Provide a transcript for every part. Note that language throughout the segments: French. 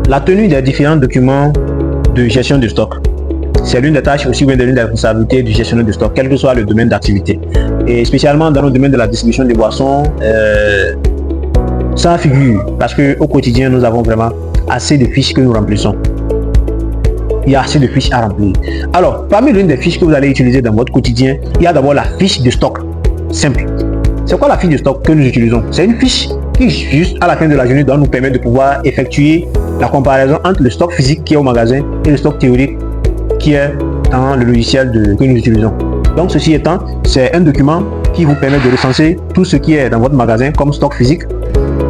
La tenue des différents documents de gestion de stock, c'est l'une des tâches aussi bien de l'une des responsabilités du gestionnaire de stock, quel que soit le domaine d'activité. Et spécialement dans le domaine de la distribution des boissons, ça figure parce qu'au quotidien, nous avons vraiment assez de fiches que nous remplissons. Il y a assez de fiches à remplir. Alors, parmi l'une des fiches que vous allez utiliser dans votre quotidien, il y a d'abord la fiche de stock simple. C'est quoi la fiche de stock que nous utilisons? C'est une fiche qui, juste à la fin de la journée, doit nous permettre de pouvoir effectuer la comparaison entre le stock physique qui est au magasin et le stock théorique qui est dans le logiciel que nous utilisons. Donc, ceci étant, c'est un document qui vous permet de recenser tout ce qui est dans votre magasin comme stock physique.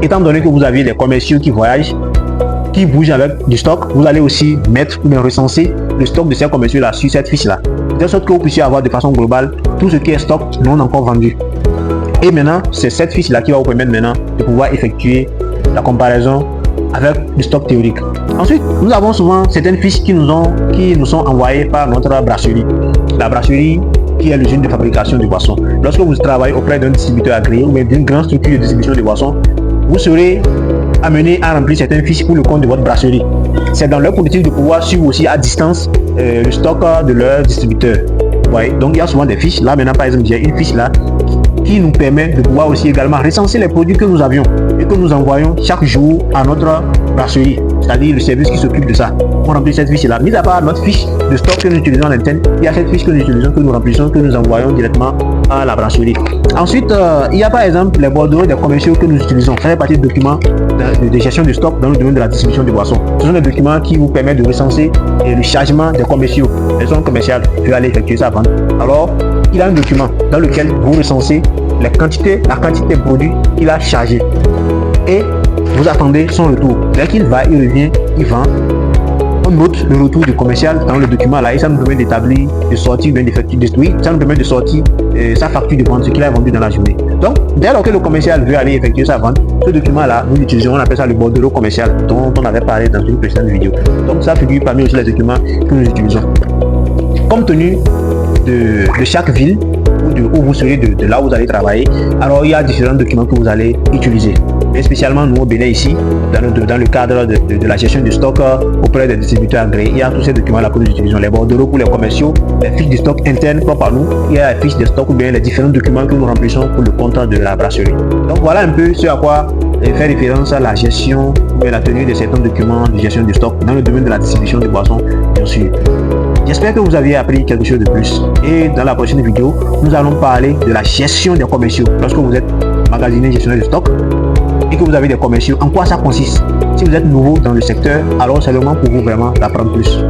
Étant donné que vous avez des commerciaux qui voyagent, qui bougent avec du stock, vous allez aussi mettre ou bien recenser le stock de ces commerciaux-là sur cette fiche-là. De sorte que vous puissiez avoir de façon globale tout ce qui est stock non encore vendu. Et maintenant, c'est cette fiche-là qui va vous permettre maintenant de pouvoir effectuer la comparaison avec le stock théorique. Ensuite, nous avons souvent certaines fiches qui nous sont envoyées par notre brasserie. La brasserie qui est l'usine de fabrication de boissons. Lorsque vous travaillez auprès d'un distributeur agréé ou d'une grande structure de distribution de boissons, vous serez amené à remplir certaines fiches pour le compte de votre brasserie. C'est dans leur politique de pouvoir suivre aussi à distance le stock de leur distributeur. Ouais, donc il y a souvent des fiches. Là maintenant par exemple, j'ai une fiche là qui nous permet de pouvoir aussi également recenser les produits que nous avions et que nous envoyons chaque jour à notre brasserie, c'est-à-dire le service qui s'occupe de ça. On remplit cette fiche là. Mis à part notre fiche de stock que nous utilisons en interne, il y a cette fiche que nous utilisons, que nous remplissons, que nous envoyons directement à la brasserie. Ensuite, il y a par exemple les bordereaux des commerciaux que nous utilisons. Ça fait partie des documents de gestion de stock dans le domaine de la distribution de boissons. Ce sont des documents qui vous permettent de recenser le chargement des commerciaux. Les zones commerciales, je vais aller effectuer ça avant. Alors, il y a un document dans lequel vous recensez la quantité de produits qu'il a chargé. Et vous attendez son retour. Dès qu'il va, il revient, il vend. On note le retour du commercial dans le document là et ça nous permet d'établir, de sortir, bien d'effectuer, ça nous permet de sortir sa facture de vente, ce qu'il a vendu dans la journée. Donc, dès lors que le commercial veut aller effectuer sa vente, ce document là, nous l'utilisons, on appelle ça le bordereau commercial dont on avait parlé dans une précédente vidéo. Donc, ça figure parmi aussi les documents que nous utilisons. Compte tenu de chaque ville où vous serez, de là où vous allez travailler, alors il y a différents documents que vous allez utiliser. Mais spécialement nous au Bénin ici, dans le cadre de la gestion du stock auprès des distributeurs agréés, il y a tous ces documents là que nous utilisons, les bordereaux pour les commerciaux, les fiches de stock internes comme par nous, il y a les fiches de stock ou bien les différents documents que nous remplissons pour le compte de la brasserie. Donc voilà un peu ce à quoi fait référence à la gestion ou bien la tenue de certains documents de gestion du stock dans le domaine de la distribution de boissons, bien sûr. J'espère que vous avez appris quelque chose de plus. Et dans la prochaine vidéo, nous allons parler de la gestion des commerciaux. Lorsque vous êtes magasinier gestionnaire de stock et que vous avez des commerciaux, en quoi ça consiste? Si vous êtes nouveau dans le secteur, alors c'est le moment pour vous vraiment d'apprendre plus.